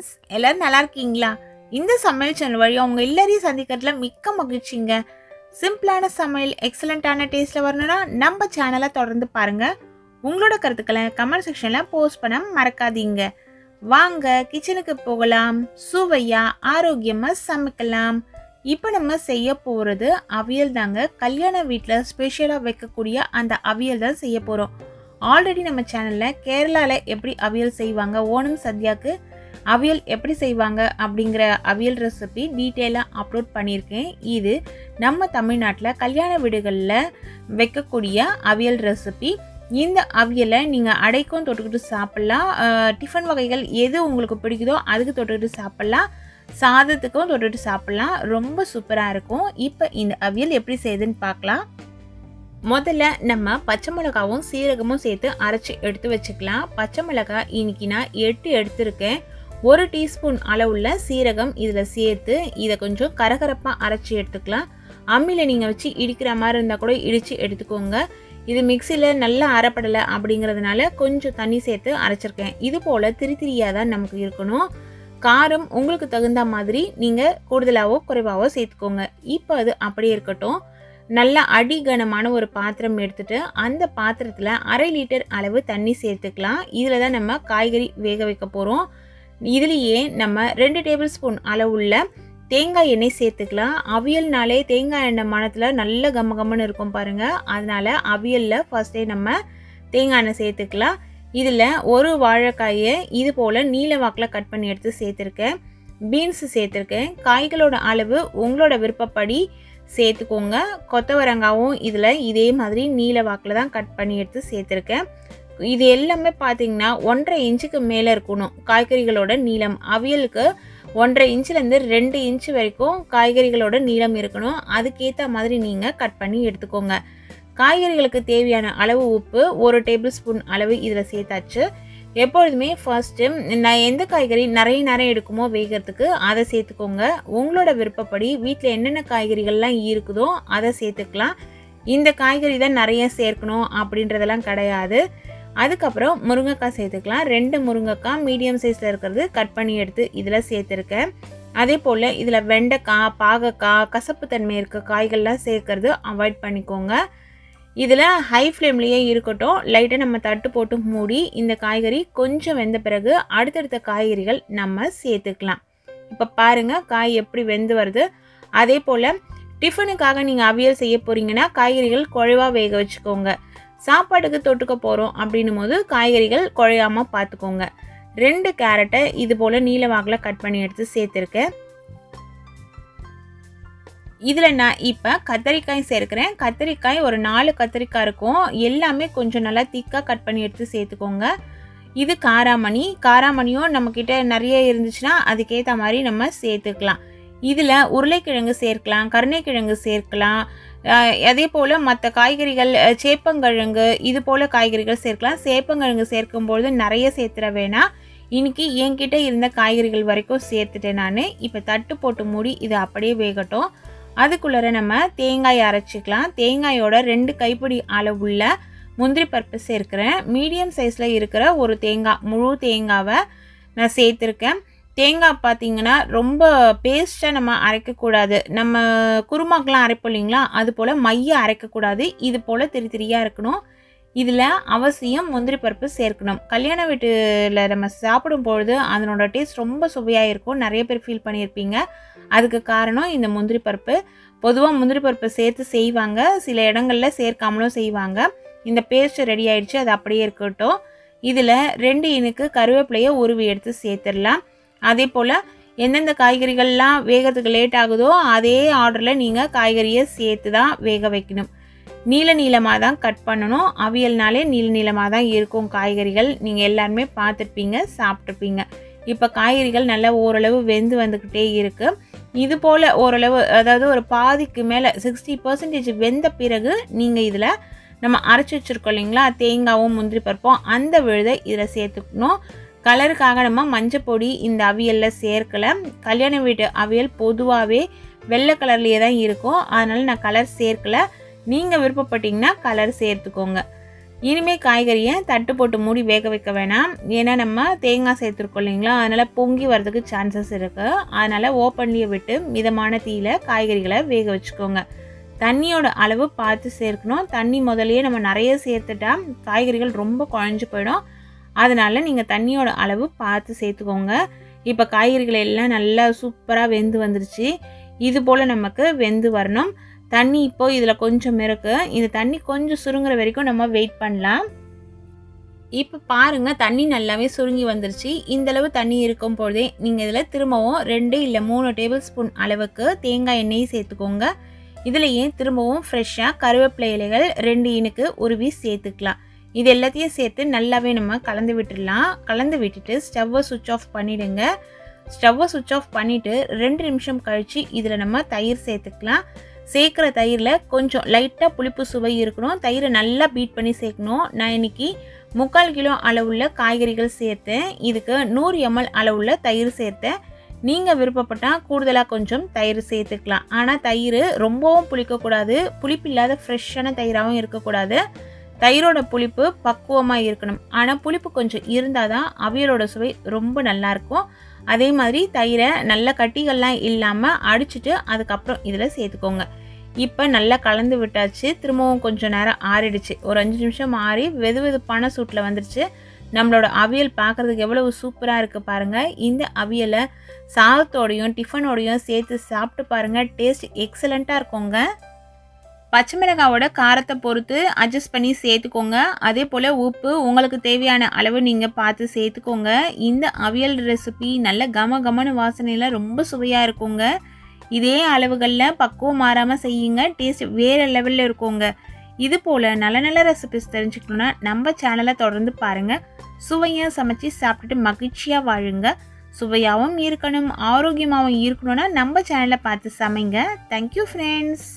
Friends, எல்லாரும் நல்லா இருக்கீங்களா? இந்த சமையல் சேனல் வழியா உங்க எல்லாரையும் சந்திக்கிறதுல மிக்க மகிழ்ச்சிங்க. சிம்பிளான சமையல் எக்ஸலண்டான டேஸ்ட்ல வரணும்னா நம்ம சேனலை தொடர்ந்து பாருங்க. உங்களோட கருத்துக்களை கமெண்ட் செக்ஷன்ல போஸ்ட் பண்ண மறக்காதீங்க. வாங்க கிச்சனுக்கு போகலாம். சுவையா ஆரோக்கியமா சமைக்கலாம். இப்போ நம்ம செய்ய போகிறது அவியல் தாங்க. கல்யாண வீட்டில் ஸ்பெஷலாக வைக்கக்கூடிய அந்த அவியல் தான் செய்ய போகிறோம். ஆல்ரெடி நம்ம சேனலில் கேரளாவில் எப்படி அவியல் செய்வாங்க, ஓணம் சத்யாவுக்கு அவியல் எப்படி செய்வாங்க அப்படிங்கிற அவியல் ரெசிபி டீட்டெயிலாக அப்லோட் பண்ணியிருக்கேன். இது நம்ம தமிழ்நாட்டில் கல்யாண வீடுகளில் வைக்கக்கூடிய அவியல் ரெசிபி. இந்த அவியலை நீங்கள் அடைக்கும் தொட்டுக்கிட்டு சாப்பிட்லாம். டிஃபன் வகைகள் எது உங்களுக்கு பிடிக்குதோ அதுக்கு தொட்டுக்கிட்டு சாப்பிட்லாம். சாதத்துக்கும் தொட்டுட்டு சாப்பிட்லாம். ரொம்ப சூப்பராக இருக்கும். இப்போ இந்த அவியல் எப்படி செய்யுதுன்னு பார்க்கலாம். முதல்ல நம்ம பச்சை மிளகாவும் சீரகமும் சேர்த்து அரைச்சி எடுத்து வச்சுக்கலாம். பச்சை மிளகாய் இன்னைக்கு நான் 8 எடுத்திருக்கேன். 1 டீஸ்பூன் அளவுள்ள சீரகம் இதில் சேர்த்து இதை கொஞ்சம் கரகரப்பாக அரைச்சி எடுத்துக்கலாம். அம்மியில் நீங்கள் வச்சு இடிக்கிற மாதிரி இருந்தால் கூட இடித்து எடுத்துக்கோங்க. இது மிக்சியில் நல்லா அரைப்படலை அப்படிங்கிறதுனால கொஞ்சம் தண்ணி சேர்த்து அரைச்சிருக்கேன். இது போல் திரியாக தான் நமக்கு இருக்கணும். காரம் உங்களுக்கு தகுந்த மாதிரி நீங்கள் கூடுதலாகவோ குறைவாகவோ சேர்த்துக்கோங்க. இப்போ அது அப்படியே இருக்கட்டும். நல்லா அடிகனமான ஒரு பாத்திரம் எடுத்துட்டு அந்த பாத்திரத்தில் 1/2 லிட்டர் அளவு தண்ணி சேர்த்துக்கலாம். இதில் தான் நம்ம காய்கறி வேக வைக்க போகிறோம். இதுலேயே நம்ம 2 டேபிள் ஸ்பூன் அளவுள்ள தேங்காய் எண்ணெய் சேர்த்துக்கலாம். அவியல்னாலே தேங்காய் எண்ணெய் மணத்தில் நல்ல கம்மன்னு இருக்கும் பாருங்கள். அதனால் அவியலில் ஃபர்ஸ்டே நம்ம தேங்காய் எண்ணெய் சேர்த்துக்கலாம். இதில் ஒரு வாழைக்காயை இது போல் நீல வாக்கில் கட் பண்ணி எடுத்து சேர்த்துருக்கேன். பீன்ஸ் சேர்த்துருக்கேன். காய்களோட அளவு உங்களோட விருப்பப்படி சேர்த்துக்கோங்க. கொத்தவரங்காவும் இதில் இதே மாதிரி நீல வாக்கில் தான் கட் பண்ணி எடுத்து சேர்த்துருக்கேன். இது எல்லாமே பார்த்தீங்கன்னா 1.5 இன்ச்சுக்கு மேலே இருக்கணும் காய்கறிகளோட நீளம். அவியலுக்கு 1.5 இன்ச்சிலேருந்து 2 இன்ச்சு வரைக்கும் காய்கறிகளோட நீளம் இருக்கணும். அதுக்கேற்ற மாதிரி நீங்கள் கட் பண்ணி எடுத்துக்கோங்க. காய்கறிகளுக்கு தேவையான அளவு உப்பு 1 டேபிள் ஸ்பூன் அளவு இதில் சேர்த்தாச்சு. எப்பொழுதுமே ஃபர்ஸ்ட்டு நான் எந்த காய்கறி நிறைய எடுக்குமோ வேகிறதுக்கு அதை சேர்த்துக்கோங்க. உங்களோட விருப்பப்படி வீட்டில் என்னென்ன காய்கறிகள்லாம் இருக்குதோ அதை சேர்த்துக்கலாம். இந்த காய்கறி தான் நிறைய சேர்க்கணும் அப்படின்றதெல்லாம் கிடையாது. அதுக்கப்புறம் முருங்கைக்காய் சேர்த்துக்கலாம். 2 முருங்கைக்காய் மீடியம் சைஸில் இருக்கிறது கட் பண்ணி எடுத்து இதில் சேர்த்துருக்கேன். அதே போல் இதில் வெண்டைக்காய், பாகக்காய், கசப்பு தன்மை இருக்க காய்கள்லாம் சேர்க்கறது அவாய்ட் பண்ணிக்கோங்க. இதில் ஹை ஃப்ளேம்லேயே இருக்கட்டும். லைட்டாக நம்ம தட்டு போட்டு மூடி இந்த காய்கறி கொஞ்சம் வெந்த பிறகு அடுத்தடுத்த காய்கறிகள் நம்ம சேர்த்துக்கலாம். இப்போ பாருங்கள் காய் எப்படி வெந்து வருது. அதே போல் டிஃபனுக்காக நீங்கள் அவியல் செய்ய போகிறீங்கன்னா காய்கறிகள் குழைவாக வேக வச்சுக்கோங்க. சாப்பாட்டுக்கு தொட்டுக்க போகிறோம் அப்படின்னும் போது காய்கறிகள் குழையாமல் பார்த்துக்கோங்க. 2 கேரட்டை இது போல் நீல வாக்கில் கட் பண்ணி எடுத்து சேர்த்துருக்கேன். இதில் நான் இப்போ கத்தரிக்காய் சேர்க்குறேன். கத்தரிக்காய் ஒரு 4 கத்தரிக்காய் இருக்கும். எல்லாமே கொஞ்சம் நல்லா திக்காக கட் பண்ணி எடுத்து சேர்த்துக்கோங்க. இது காராமணியும் நம்மக்கிட்ட நிறைய இருந்துச்சுன்னா அதுக்கேற்ற மாதிரி நம்ம சேர்த்துக்கலாம். இதில் உருளைக்கிழங்கு சேர்க்கலாம், கருணைக்கிழங்கு சேர்க்கலாம். அதே போல் மற்ற காய்கறிகள் சேப்பங்கிழங்கு இது போல் காய்கறிகள் சேர்க்கலாம். சேப்பங்கிழங்கு சேர்க்கும்பொழுது நிறைய சேர்த்துட வேணாம். இன்றைக்கி என்கிட்ட இருந்த காய்கறிகள் வரைக்கும் சேர்த்துட்டேன் நான். இப்போ தட்டு போட்டு மூடி இது அப்படியே வேகட்டும். அதுக்குள்ளே நம்ம தேங்காய் அரைச்சிக்கலாம். தேங்காயோட 2 கைப்பிடி அளவுள்ள முந்திரி பருப்பு சேர்க்குறேன். மீடியம் சைஸில் இருக்கிற ஒரு தேங்காய், முழு தேங்காவை நான் சேர்த்துருக்கேன். தேங்காய் பார்த்திங்கன்னா ரொம்ப பேஸ்ட்டாக நம்ம அரைக்கக்கூடாது. நம்ம குருமாக்கெலாம் அரைப்போம் இல்லைங்களா, அது போல் மைய அரைக்கக்கூடாது. இது போல் திரியாக இருக்கணும். இதில் அவசியம் முந்திரி பருப்பு சேர்க்கணும். கல்யாண வீட்டில் நம்ம சாப்பிடும் பொழுது அதனோட டேஸ்ட் ரொம்ப சுவையாக இருக்கும். நிறைய பேர் ஃபீல் பண்ணியிருப்பீங்க. அதுக்கு காரணம் இந்த முந்திரி பருப்பு. பொதுவாக முந்திரி பருப்பு சேர்த்து செய்வாங்க, சில இடங்களில் சேர்க்காமலும் செய்வாங்க. இந்த பேஸ்ட் ரெடி ஆகிடுச்சு, அது அப்படியே இருக்கட்டும். இதில் 2 இனுக்கு கருவேப்பிலையை உருவி எடுத்து சேர்த்துடலாம். அதே போல் எந்தெந்த காய்கறிகள்லாம் வேகிறதுக்கு லேட் ஆகுதோ அதே ஆர்டரில் நீங்கள் காய்கறியை சேர்த்து தான் வேக வைக்கணும். நீளமாக தான் கட் பண்ணணும். அவியல்னாலே நீளமாக தான் இருக்கும் காய்கறிகள். நீங்கள் எல்லாருமே பார்த்துருப்பீங்க, சாப்பிட்ருப்பீங்க. இப்போ காய்கறிகள் நல்லா ஓரளவு வெந்து வந்துக்கிட்டே இருக்குது. இது போல் ஓரளவு, அதாவது ஒரு பாதிக்கு மேலே 60% வெந்த பிறகு நீங்கள் இதில் நம்ம அரைச்சி வச்சுருக்கோம் இல்லைங்களா, தேங்காவும் முந்திரி பருப்பும், அந்த விழுதை இதில் சேர்த்துக்கணும். கலருக்காக நம்ம மஞ்சள் பொடி இந்த அவியலில் சேர்க்கலை. கல்யாண வீட்டு அவியல் பொதுவாகவே வெள்ளை கலர்லேயே தான் இருக்கும். அதனால் நான் கலர் சேர்க்கலை. நீங்கள் விருப்பப்பட்டீங்கன்னா கலர் சேர்த்துக்கோங்க. இனிமே காய்கறியை தட்டு போட்டு மூடி வேக வைக்க வேணாம். ஏன்னா நம்ம தேங்காய் சேர்த்துருக்கோம் இல்லைங்களா, அதனால் பொங்கி வரதுக்கு சான்சஸ் இருக்குது. அதனால் ஓப்பன்லேயே விட்டு மிதமான தீயில் காய்கறிகளை வேக வச்சுக்கோங்க. தண்ணியோட அளவு பார்த்து சேர்க்கணும். தண்ணி முதலையே நம்ம நிறைய சேர்த்துட்டா காய்கறிகள் ரொம்ப குழஞ்சி போயிடும். அதனால் நீங்கள் தண்ணியோட அளவு பார்த்து சேர்த்துக்கோங்க. இப்போ காய்கறிகள் எல்லாம் நல்லா சூப்பராக வெந்து வந்துருச்சு. இது போல் நமக்கு வெந்து வரணும். தண்ணி இப்போது இதில் கொஞ்சம் இருக்குது. இந்த தண்ணி கொஞ்சம் சுருங்குற வரைக்கும் நம்ம வெயிட் பண்ணலாம். இப்போ பாருங்கள், தண்ணி நல்லாவே சுருங்கி வந்துருச்சு. இந்தளவு தண்ணி இருக்கும் பொழுதே நீங்கள் இதில் திரும்பவும் 2 இல்லை 3 டேபிள் ஸ்பூன் அளவுக்கு தேங்காய் எண்ணெய் சேர்த்துக்கோங்க. இதுலேயே திரும்பவும் ஃப்ரெஷ்ஷாக கருவேப்பிலை இலைகள் 2 இனுக்கு உருவி சேர்த்துக்கலாம். இது எல்லாத்தையும் சேர்த்து நல்லாவே நம்ம கலந்து விட்டுடலாம். கலந்து விட்டுட்டு ஸ்டவ்வை சுவிட்ச் ஆஃப் பண்ணிவிடுங்க. ஸ்டவ்வை சுவிட்ச் ஆஃப் பண்ணிவிட்டு 2 நிமிஷம் கழித்து இதில் நம்ம தயிர் சேர்த்துக்கலாம். சேர்க்குற தயிரில் கொஞ்சம் லைட்டாக புளிப்பு சுவை இருக்கணும். தயிரை நல்லா பீட் பண்ணி சேர்க்கணும். நான் இன்றைக்கி 3/4 கிலோ அளவுள்ள காய்கறிகள் சேர்த்தேன். இதுக்கு 100 ml அளவுள்ள தயிர் சேர்த்தேன். நீங்கள் விருப்பப்பட்டால் கூடுதலாக கொஞ்சம் தயிர் சேர்த்துக்கலாம். ஆனால் தயிர் ரொம்பவும் புளிக்கக்கூடாது, புளிப்பு இல்லாத ஃப்ரெஷ்ஷான தயிராகவும் இருக்கக்கூடாது. தயிரோட புளிப்பு பக்குவமாக இருக்கணும். ஆனால் புளிப்பு கொஞ்சம் இருந்தால் தான் அவியலோட சுவை ரொம்ப நல்லாயிருக்கும். அதே மாதிரி தயிரை நல்ல கட்டிகள்லாம் இல்லாமல் அடிச்சுட்டு அதுக்கப்புறம் இதில் சேர்த்துக்கோங்க. இப்போ நல்லா கலந்து விட்டாச்சு. திரும்பவும் கொஞ்சம் நேரம் ஆறிடுச்சு. ஒரு 5 நிமிஷம் ஆறி வெது வெதுப்பான சூட்டில் வந்துருச்சு. நம்மளோட அவியல் பார்க்குறதுக்கு எவ்வளவு சூப்பராக இருக்குது பாருங்கள். இந்த அவியலை சாதத்தோடையும் டிஃபனோடையும் சேர்த்து சாப்பிட்டு பாருங்கள். டேஸ்ட் எக்ஸலண்ட்டாக இருக்குங்க. பச்சை மிளகாவோட காரத்தை பொறுத்து அட்ஜஸ்ட் பண்ணி சேர்த்துக்கோங்க. அதே போல் உப்பு உங்களுக்கு தேவையான அளவு நீங்கள் பார்த்து சேர்த்துக்கோங்க. இந்த அவியல் ரெசிபி நல்ல கமன்னு வாசனையில் ரொம்ப சுவையாக இருக்குங்க. இதே அளவுகளில் பக்குவம் மாறாமல் செய்யுங்க. டேஸ்ட் வேறு லெவலில் இருக்குங்க. இது போல் நல்ல நல்ல ரெசிபிஸ் தெரிஞ்சுக்கணுன்னா நம்ம சேனலை தொடர்ந்து பாருங்கள். சுவையாக சமைச்சு சாப்பிட்டுட்டு மகிழ்ச்சியாக வாழுங்க. சுவையாகவும் இருக்கணும், ஆரோக்கியமாகவும் இருக்கணும்னா நம்ம சேனலை பார்த்து சமைங்க. Thank you friends.